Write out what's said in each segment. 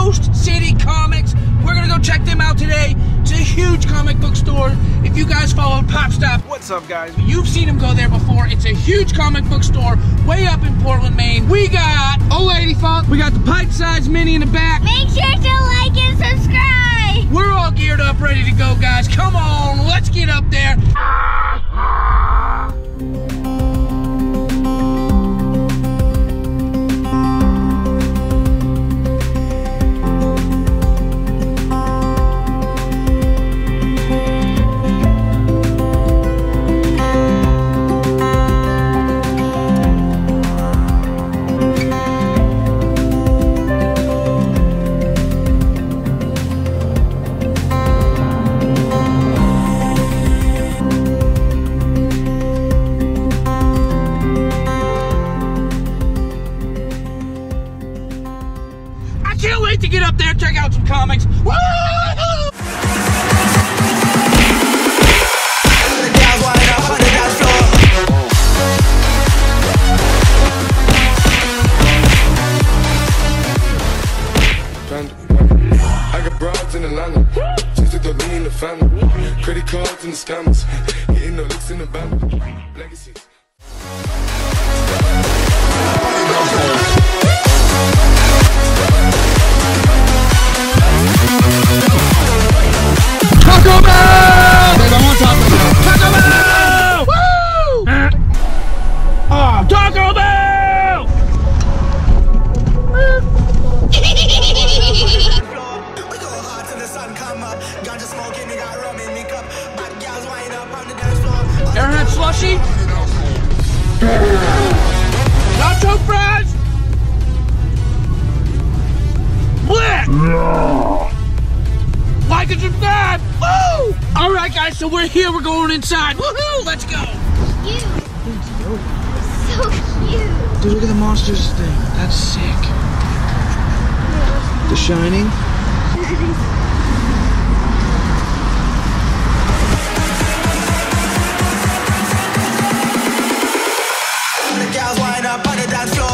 Coast City Comics. We're gonna go check them out today. It's a huge comic book store. If you guys follow Pop Stop, what's up guys? You've seen them go there before. It's a huge comic book store way up in Portland, Maine. We got Old Lady Funk. We got the pint-sized mini in the back. Make sure to like and subscribe. We're all geared up, ready to go, guys. Come on, let's get up there. Can't wait to get up there and check out some comics. Woo! I got broads in Atlanta, just to throw me in the family. Credit cards and the scammers, getting no licks in the band. Legacies. Taco Bell! Babe, I want Taco Bell. Taco Bell! Woo! Oh, Taco Bell! Airhead slushy? Nacho fries? Blech! Like and subscribe! Woo! Alright guys, so we're here, we're going inside. Woohoo! Let's go! Cute. So cute. Dude, look at the monsters thing. That's sick. The Shining. The gals wind up on the dance floor.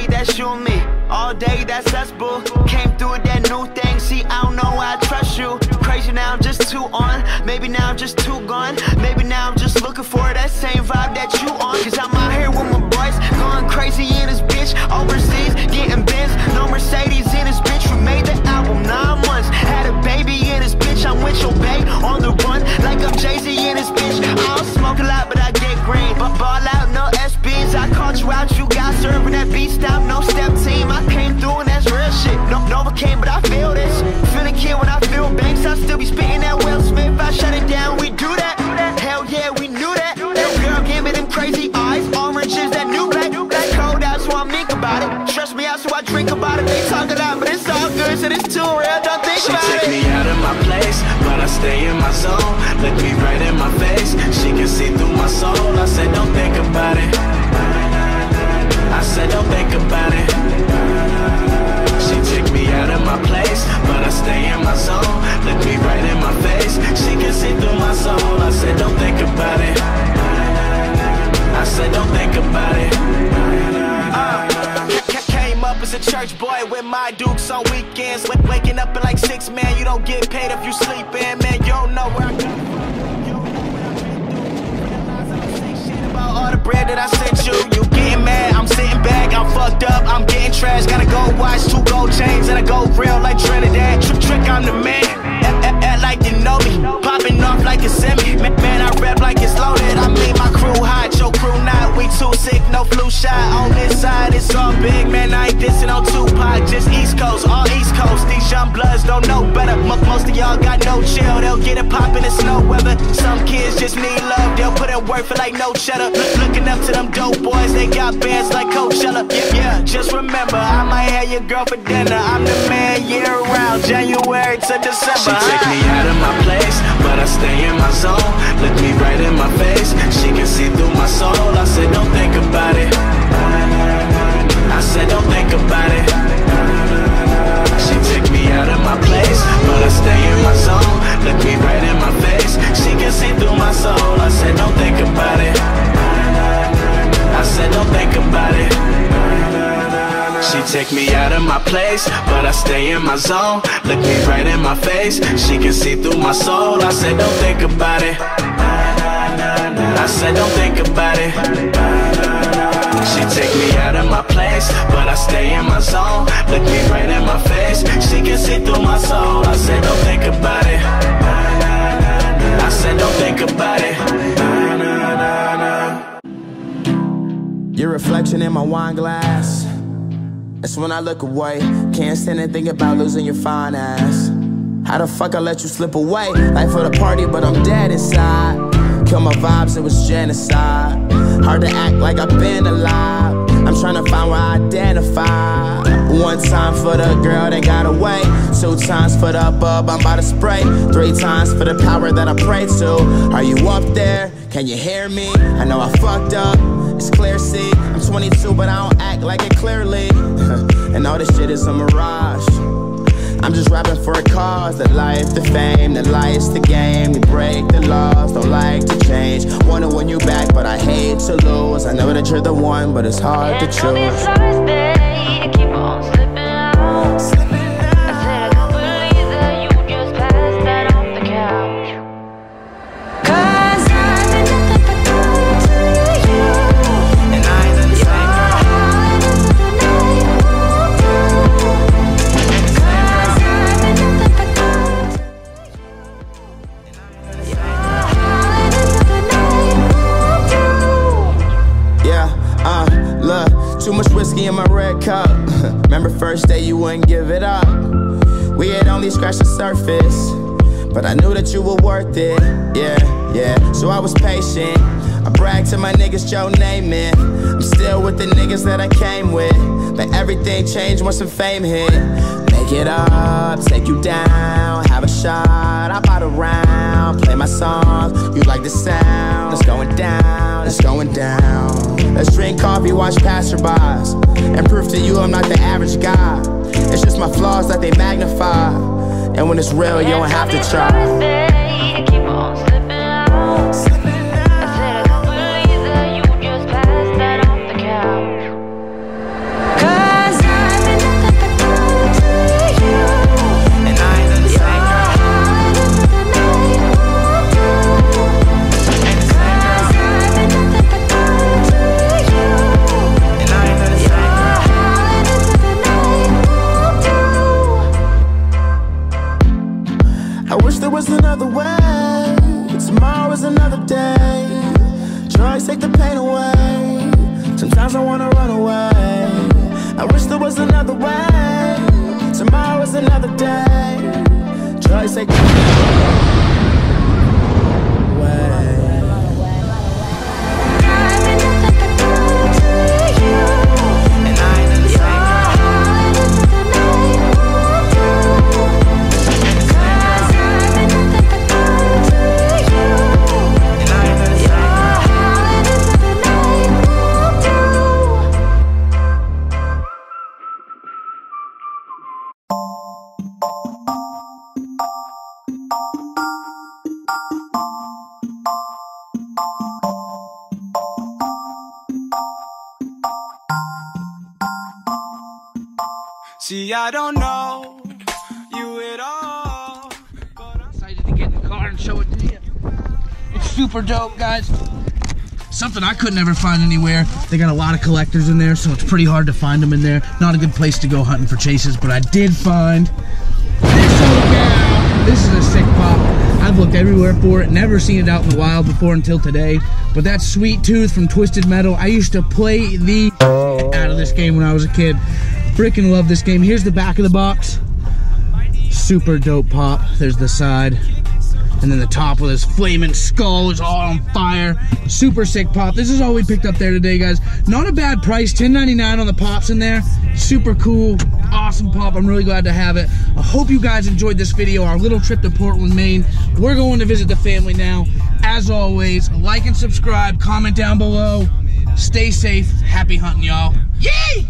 That's you and me, all day that's us, boo. Came through with that new thing, see I don't know why I trust you. Crazy now I'm just too on, maybe now I'm just too gone. Maybe now I'm just looking for that same vibe that you on. Cause I'm out here with my boys, going crazy in this bitch. Overseas, getting Benz, no Mercedes in this bitch. We made the album 9 months, had a baby in this bitch. I'm with your babe, on the run, like I'm Jay-Z in this bitch. I don't smoke a lot, but I get green. But ball out, no SBs, I caught you out, you got serving that beat stop, no step team. I came through and that's real shit. No, Novocaine, but I feel this. Feeling kid when I feel banks, I still be spitting that Will Smith. I shut it down, we do that. Hell yeah, we knew that. That girl gave me them crazy eyes. Orange is that new black. That's cold out, so I think about it. Stress me out, so I drink about it. They talk a lot, but it's all good, so it's too real. Don't think about it. She take me out of my place, but I stay in my zone. Look me right in my face, she can see through my soul. I said, don't think about it. I said, don't think about it. She took me out of my place, but I stay in my zone. Look me right in my face, she can see through my soul. I said, don't think about it. I said, don't think about it. Came up as a church boy with my dukes on weekends. Waking up at like 6, man, you don't get paid if you sleep in, man. You don't know where I come from. All the bread that I sent you, you getting mad, I'm sitting back, I'm fucked up, I'm getting trashed. Gotta go watch 2 2 gold chains and I go real like Trinidad. Trick, I'm the man. Act like you know me. Popping off like a semi. Man, I rap like it's loaded. I mean my crew hot, your crew not. We too sick, no flu shot. On this side, it's all big. Man, I ain't dissing on Tupac. Just East Coast, all East Coast. These young bloods don't know better. Most of y'all got no chill. They'll get it poppin' in snow weather. Some kids just need love. They'll put in work for like no cheddar. Looking up to them dope boys. They got bands like Coachella. Yeah, just remember, I might have your girl for dinner. I'm the man year round, January to December. She take me out of my place, but I stay in my zone. Look me right in my face, she can see through my soul. I said don't think about it. I said don't think about it. She take me out of my place, but I stay in my zone. Look me right in my face, she can see through my soul. I said don't think about it. I said don't think about it. She take me out of my place, but I stay in my zone. Look me right in my face, she can see through my soul. I said don't think about it. I said don't think about it. She take me out of my place, but I stay in my zone. Look me right in my face, she can see through my soul. I said don't think about it. I said don't think about it. Your reflection in my wine glass. That's when I look away. Can't stand and think about losing your fine ass. How the fuck I let you slip away? Life for the party, but I'm dead inside. Kill my vibes, it was genocide. Hard to act like I've been alive. I'm trying to find where I identify. 1 time for the girl that got away. 2 times for the bub I'm about to spray. 3 times for the power that I pray to. Are you up there? Can you hear me? I know I fucked up. It's clear, see, I'm 22, but I don't act like it clearly. And all this shit is a mirage. I'm just rapping for a cause. The life, the fame, the lights, the game. We break the laws, don't like to change. Wanna win you back, but I hate to lose. I know that you're the one, but it's hard to choose. Too much whiskey in my red cup. Remember first day you wouldn't give it up. We had only scratched the surface, but I knew that you were worth it. Yeah, so I was patient. I bragged to my niggas, Joe Namath. I'm still with the niggas that I came with, but everything changed once some fame hit. Make it up, take you down, have a shot, I bought a round, play my songs, you like the sound. It's going down, it's going down. Let's drink coffee, watch passerbys, and prove to you I'm not the average guy. It's just my flaws that they magnify, and when it's real, you don't have to try. Another way, tomorrow is another day. Drugs take the pain away. Sometimes I wanna run away. I wish there was another way. Tomorrow is another day. Drugs take the pain away. See, I don't know you at all, but I'm excited to get in the car and show it to you. It's super dope, guys. Something I could never find anywhere. They got a lot of collectors in there, so it's pretty hard to find them in there. Not a good place to go hunting for chases, but I did find this old gal. This is a sick pop. I've looked everywhere for it, never seen it out in the wild before until today. But that's Sweet Tooth from Twisted Metal. I used to play the out of this game when I was a kid. Freaking love this game. Here's the back of the box. Super dope pop. There's the side. And then the top with his flaming skull is all on fire. Super sick pop. This is all we picked up there today, guys. Not a bad price, $10.99 on the pops in there. Super cool, awesome pop. I'm really glad to have it. I hope you guys enjoyed this video, our little trip to Portland, Maine. We're going to visit the family now. As always, like and subscribe, comment down below. Stay safe. Happy hunting, y'all. Yay!